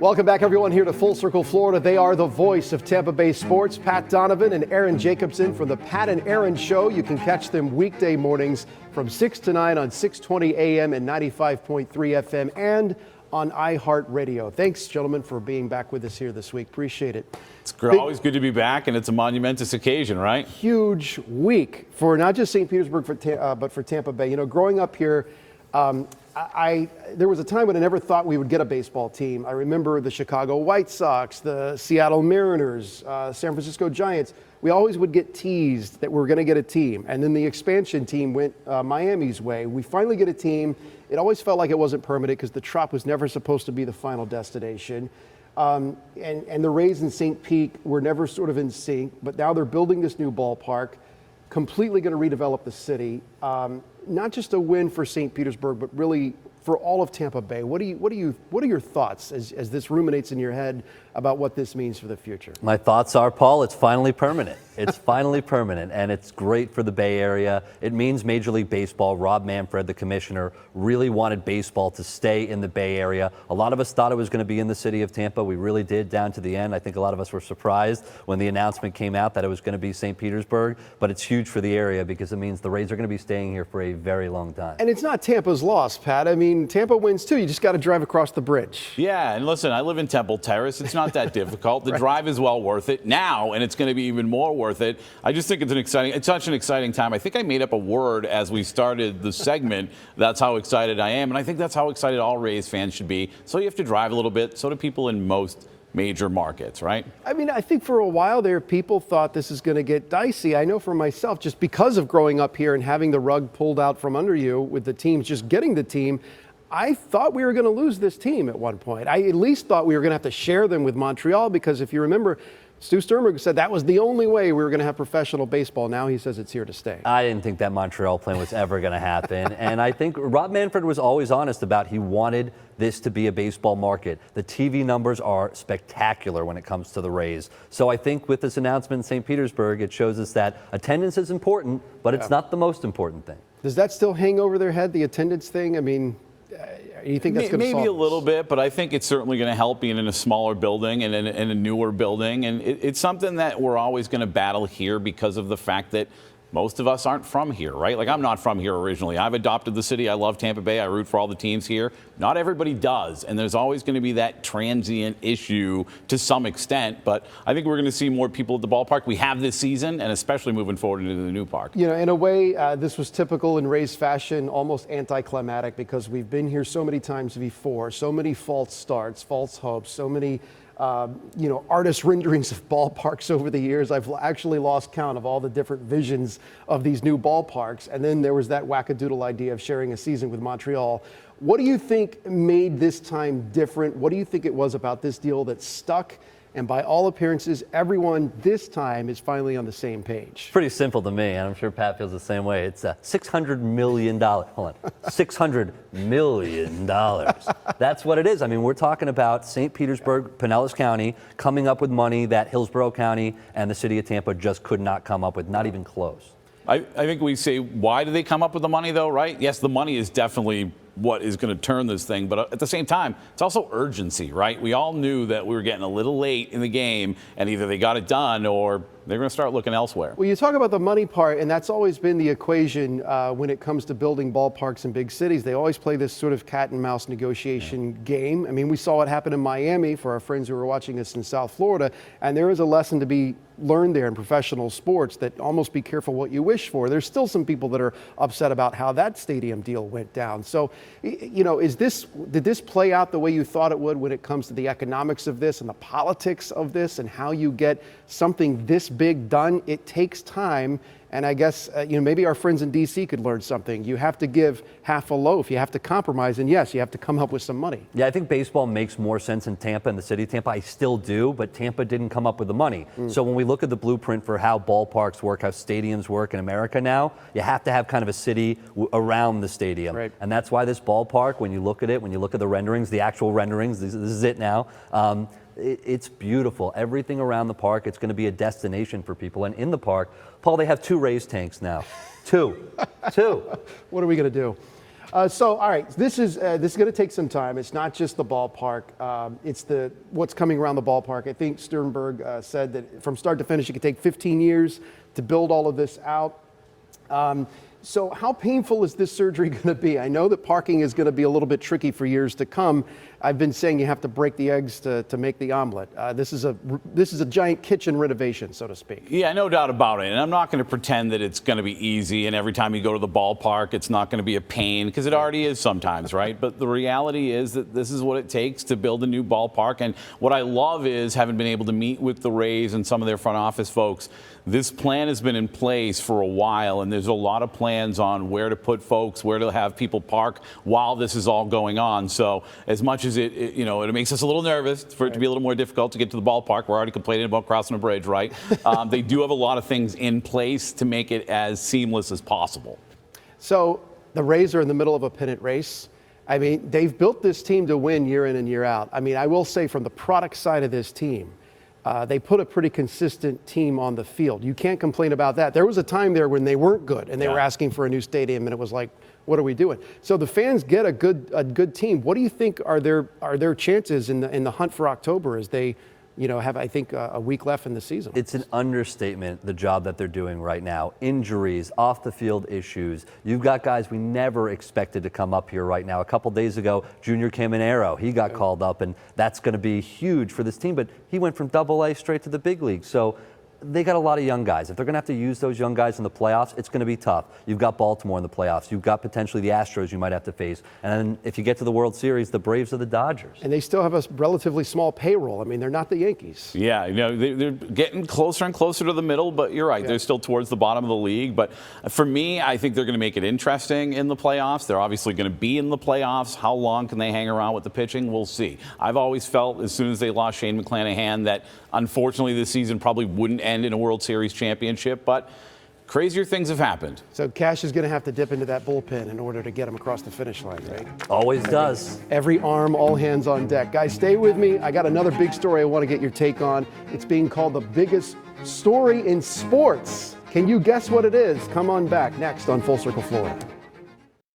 Welcome back, everyone, here to Full Circle, Florida. They are the voice of Tampa Bay sports. Pat Donovan and Aaron Jacobson from the Pat and Aaron Show. You can catch them weekday mornings from 6 to 9 on 620 AM and 95.3 FM and on iHeartRadio. Thanks, gentlemen, for being back with us here this week. Appreciate it. It's always good to be back, and it's a monumentous occasion, right? Huge week for not just St. Petersburg, but for Tampa Bay. You know, growing up here, there was a time when I never thought we would get a baseball team. I remember the Chicago White Sox, the Seattle Mariners, San Francisco Giants. We always would get teased that we were going to get a team. And then the expansion team went Miami's way. We finally get a team. It always felt like it wasn't permanent because the Trop was never supposed to be the final destination. And the Rays and St. Pete were never sort of in sync. But now they're building this new ballpark, completely going to redevelop the city. Not just a win for St. Petersburg, but really for all of Tampa Bay. What are your thoughts as this ruminates in your head about what this means for the future? My thoughts are, Paul, it's finally permanent. It's finally permanent, and it's great for the Bay Area. It means Major League Baseball, Rob Manfred, the commissioner, really wanted baseball to stay in the Bay Area. A lot of us thought it was going to be in the city of Tampa. We really did down to the end. I think a lot of us were surprised when the announcement came out that it was going to be St. Petersburg, but it's huge for the area because it means the Rays are going to be staying here for a very long time. And it's not Tampa's loss, Pat. I mean, Tampa wins too. You just got to drive across the bridge. Yeah, and listen, I live in Temple Terrace. It's not that difficult. The drive is well worth it now, and it's going to be even more worth it. I just think it's such an exciting time. I think I made up a word as we started the segment. That's how excited I am, and I think that's how excited all Rays fans should be. So you have to drive a little bit. So do people in most major markets, right? I mean, I think for a while there, people thought this is going to get dicey. I know for myself, just because of growing up here and having the rug pulled out from under you with the teams, just getting the team, I thought we were going to lose this team at one point. I at least thought we were going to have to share them with Montreal because if you remember, Stu Sternberg said that was the only way we were going to have professional baseball. Now he says it's here to stay. I didn't think that Montreal plan was ever going to happen. And I think Rob Manfred was always honest about he wanted this to be a baseball market. The TV numbers are spectacular when it comes to the Rays. So I think with this announcement in St. Petersburg, it shows us that attendance is important, but it's not the most important thing. Does that still hang over their head, the attendance thing? I mean, you think that's going to solve maybe a little bit, but I think it's certainly going to help being in a smaller building and in a newer building. And it's something that we're always going to battle here because of the fact that most of us aren't from here, right? Like, I'm not from here originally. I've adopted the city. I love Tampa Bay. I root for all the teams here. Not everybody does, and there's always going to be that transient issue to some extent. But I think we're going to see more people at the ballpark. We have this season, and especially moving forward into the new park. You know, in a way, this was typical in Rays fashion, almost anticlimactic, because we've been here so many times before, so many false starts, false hopes, so many artist renderings of ballparks over the years. I've actually lost count of all the different visions of these new ballparks. And then there was that wackadoodle idea of sharing a season with Montreal. What do you think made this time different? What do you think it was about this deal that stuck? And by all appearances, everyone this time is finally on the same page. Pretty simple to me, and I'm sure Pat feels the same way. It's $600 million. Hold on. $600 million. That's what it is. I mean, we're talking about St. Petersburg, Pinellas County, coming up with money that Hillsborough County and the city of Tampa just could not come up with, not even close. I think we say, why do they come up with the money, though, right? Yes, the money is definitely what is going to turn this thing. But at the same time, it's also urgency, right? We all knew that we were getting a little late in the game, and either they got it done or they're going to start looking elsewhere. Well, you talk about the money part, and that's always been the equation when it comes to building ballparks in big cities. They always play this sort of cat and mouse negotiation game. I mean, we saw what happened in Miami for our friends who were watching us in South Florida, and there is a lesson to be learned there in professional sports that almost be careful what you wish for. There's still some people that are upset about how that stadium deal went down. So, you know, did this play out the way you thought it would when it comes to the economics of this and the politics of this and how you get something this big done? It takes time. And I guess, maybe our friends in D.C. could learn something. You have to give half a loaf. You have to compromise. And yes, you have to come up with some money. Yeah, I think baseball makes more sense in Tampa and the city of Tampa. I still do, but Tampa didn't come up with the money. So when we look at the blueprint for how ballparks work, how stadiums work in America now, you have to have kind of a city around the stadium. Right. And that's why this ballpark, when you look at it, when you look at the renderings, the actual renderings, this is it now. It's beautiful. Everything around the park, it's going to be a destination for people. And in the park, Paul, they have 2 Rays tanks now. Two. What are we going to do? All right, this is going to take some time. It's not just the ballpark. It's what's coming around the ballpark. I think Sternberg said that from start to finish, it could take 15 years to build all of this out. So how painful is this surgery going to be? I know that parking is going to be a little bit tricky for years to come. I've been saying you have to break the eggs to make the omelet. This is a giant kitchen renovation, so to speak. Yeah, no doubt about it. And I'm not going to pretend that it's going to be easy and every time you go to the ballpark, it's not going to be a pain, because it already is sometimes, right? But the reality is that this is what it takes to build a new ballpark. And what I love is, having been able to meet with the Rays and some of their front office folks, this plan has been in place for a while, and there's a lot of plans on where to put folks, where to have people park while this is all going on. So as much as it makes us a little nervous for it to be a little more difficult to get to the ballpark, we're already complaining about crossing a bridge, right? They do have a lot of things in place to make it as seamless as possible. So the Rays are in the middle of a pennant race. I mean, they've built this team to win year in and year out. I mean, I will say, from the product side of this team, they put a pretty consistent team on the field. You can't complain about that. There was a time there when they weren't good and they were asking for a new stadium, and it was like, what are we doing? So the fans get a good team. What do you think are their chances in the hunt for October, as they have, I think, a week left in the season? It's an understatement, the job that they're doing right now. Injuries, off the field issues. You've got guys we never expected to come up here right now. A couple days ago, Junior Caminero, he got called up, and that's going to be huge for this team. But he went from AA straight to the big league. So they got a lot of young guys. If they're going to have to use those young guys in the playoffs, it's going to be tough. You've got Baltimore in the playoffs. You've got potentially the Astros you might have to face. And then if you get to the World Series, the Braves or the Dodgers. And they still have a relatively small payroll. I mean, they're not the Yankees. Yeah, they're getting closer and closer to the middle, but you're right. They're still towards the bottom of the league. But for me, I think they're going to make it interesting in the playoffs. They're obviously going to be in the playoffs. How long can they hang around with the pitching? We'll see. I've always felt, as soon as they lost Shane McClanahan, that unfortunately this season probably wouldn't end in a World Series championship, but crazier things have happened. So Cash is going to have to dip into that bullpen in order to get him across the finish line, right? Always does. Every arm, all hands on deck. Guys, stay with me. I got another big story I want to get your take on. It's being called the biggest story in sports. Can you guess what it is? Come on back next on Full Circle Florida.